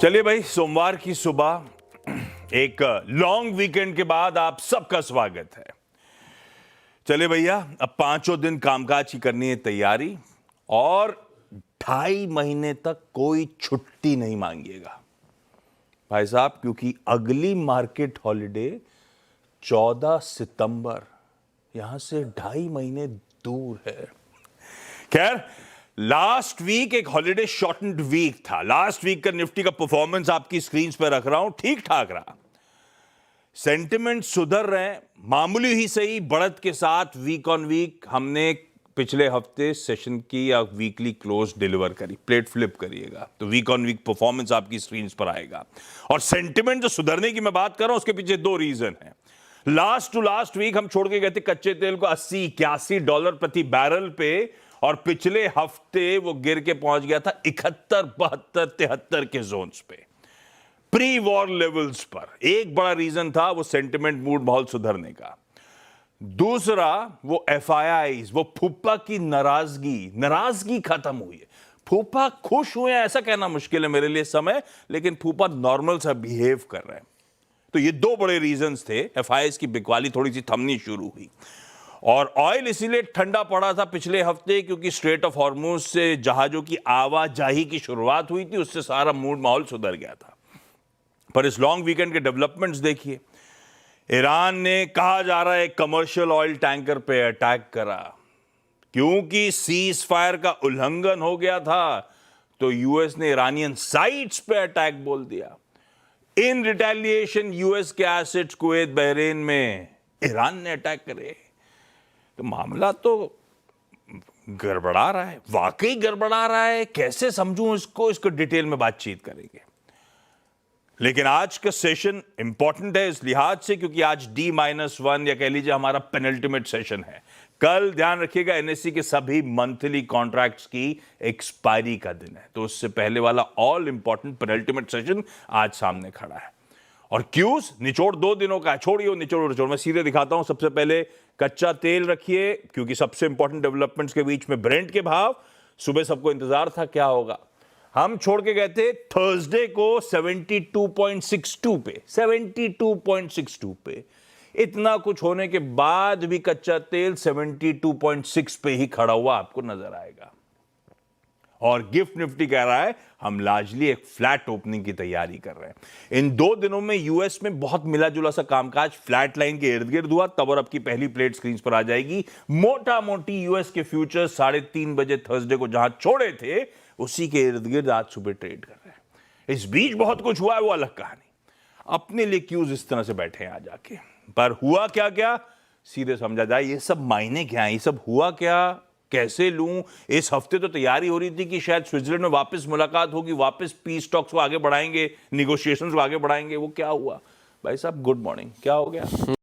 चलिए भाई, सोमवार की सुबह एक लॉन्ग वीकेंड के बाद आप सबका स्वागत है। चलिए भैया, अब 5 दिन कामकाज की करनी है तैयारी और 2.5 महीने तक कोई छुट्टी नहीं मांगिएगा भाई साहब, क्योंकि अगली मार्केट हॉलिडे 14 सितंबर यहां से 2.5 महीने दूर है। खैर, लास्ट वीक एक हॉलिडे शॉर्टन्ड वीक था। लास्ट वीक का निफ्टी का परफॉर्मेंस आपकी स्क्रीन पर रख रहा हूं, ठीक ठाक रहा। सेंटिमेंट सुधर रहे हैं, मामूली ही सही बढ़त के साथ। वीक ऑन वीक हमने पिछले हफ्ते सेशन की या वीकली क्लोज डिलीवर करी। प्लेट फ्लिप करिएगा तो वीक ऑन वीक परफॉर्मेंस आपकी स्क्रीन पर आएगा। और सेंटिमेंट जो सुधरने की मैं बात कर रहा हूं, उसके पीछे 2 रीजन है। लास्ट टू लास्ट वीक हम छोड़ के गए थे कच्चे तेल को $80-81 प्रति बैरल पे, और पिछले हफ्ते वो गिर के पहुंच गया था 71, 72, 73 के जोन्स पे, प्री वॉर लेवल्स पर। एक बड़ा रीजन था वो सेंटिमेंट मूड माहौल सुधरने का। दूसरा वो एफआईआईज, वो फूफा की नाराजगी खत्म हुई है। फूफा खुश हुए हैं ऐसा कहना मुश्किल है मेरे लिए समय, लेकिन फूफा नॉर्मल सा बिहेव कर रहे हैं। तो ये 2 बड़े रीजंस थे। एफआईआईज की बिकवाली थोड़ी सी थमनी शुरू हुई, और ऑयल इसीलिए ठंडा पड़ा था पिछले हफ्ते क्योंकि स्ट्रेट ऑफ हॉर्मुज से जहाजों की आवाजाही की शुरुआत हुई थी। उससे सारा मूड माहौल सुधर गया था। पर इस लॉन्ग वीकेंड के डेवलपमेंट्स देखिए। ईरान ने, कहा जा रहा है, कमर्शियल ऑयल टैंकर पे अटैक करा क्योंकि सीज फायर का उल्लंघन हो गया था। तो यूएस ने ईरानियन साइट्स पे अटैक बोल दिया। इन रिटेलिएशन यूएस के एसेट्स कुवैत, बहरीन में ईरान ने अटैक करे। तो मामला तो गड़बड़ा रहा है, वाकई गड़बड़ा रहा है। कैसे समझूं इसको डिटेल में बातचीत करेंगे। लेकिन आज का सेशन इंपॉर्टेंट है इस लिहाज से क्योंकि आज D-1 या कह लीजिए हमारा पेनल्टीमेट सेशन है। कल ध्यान रखिएगा एनएससी के सभी मंथली कॉन्ट्रैक्ट्स की एक्सपायरी का दिन है। तो उससे पहले वाला ऑल इंपॉर्टेंट पेनल्टीमेट सेशन आज सामने खड़ा है। और क्यूज निचोड़ 2 दिनों का है। छोड़िए निचोड़, मैं सीधे दिखाता हूं। सबसे पहले कच्चा तेल रखिए क्योंकि सबसे इंपॉर्टेंट डेवलपमेंट्स के बीच में ब्रेंट के भाव। सुबह सबको इंतजार था क्या होगा। हम छोड़ के गए थे थर्सडे को 72.62 पे, 72.62 पे। इतना कुछ होने के बाद भी कच्चा तेल 72.6 पे ही खड़ा हुआ आपको नजर आएगा। और गिफ्ट निफ्टी कह रहा है हम लार्जली एक फ्लैट ओपनिंग की तैयारी कर रहे हैं। इन 2 दिनों में यूएस में बहुत मिला जुला सा कामकाज फ्लैट लाइन के इर्द गिर्द हुआ। तब और अब की पहली प्लेट स्क्रीन पर आ जाएगी। मोटा मोटी यूएस के फ्यूचर्स 3:30 बजे थर्सडे को जहां छोड़े थे उसी के इर्द गिर्द आज सुबह ट्रेड कर रहे हैं। इस बीच बहुत कुछ हुआ है, वो अलग कहानी। अपने लिए क्यूज इस तरह से बैठे हैं आ जाके। पर हुआ क्या क्या सीधे समझा जाए। ये सब मायने क्या है, ये सब हुआ क्या, कैसे लूं। इस हफ्ते तो तैयारी हो रही थी कि शायद स्विट्जरलैंड में वापस मुलाकात होगी, वापस पीस टॉक्स को आगे बढ़ाएंगे, निगोशिएशंस को आगे बढ़ाएंगे। वो क्या हुआ भाई साहब? गुड मॉर्निंग, क्या हो गया?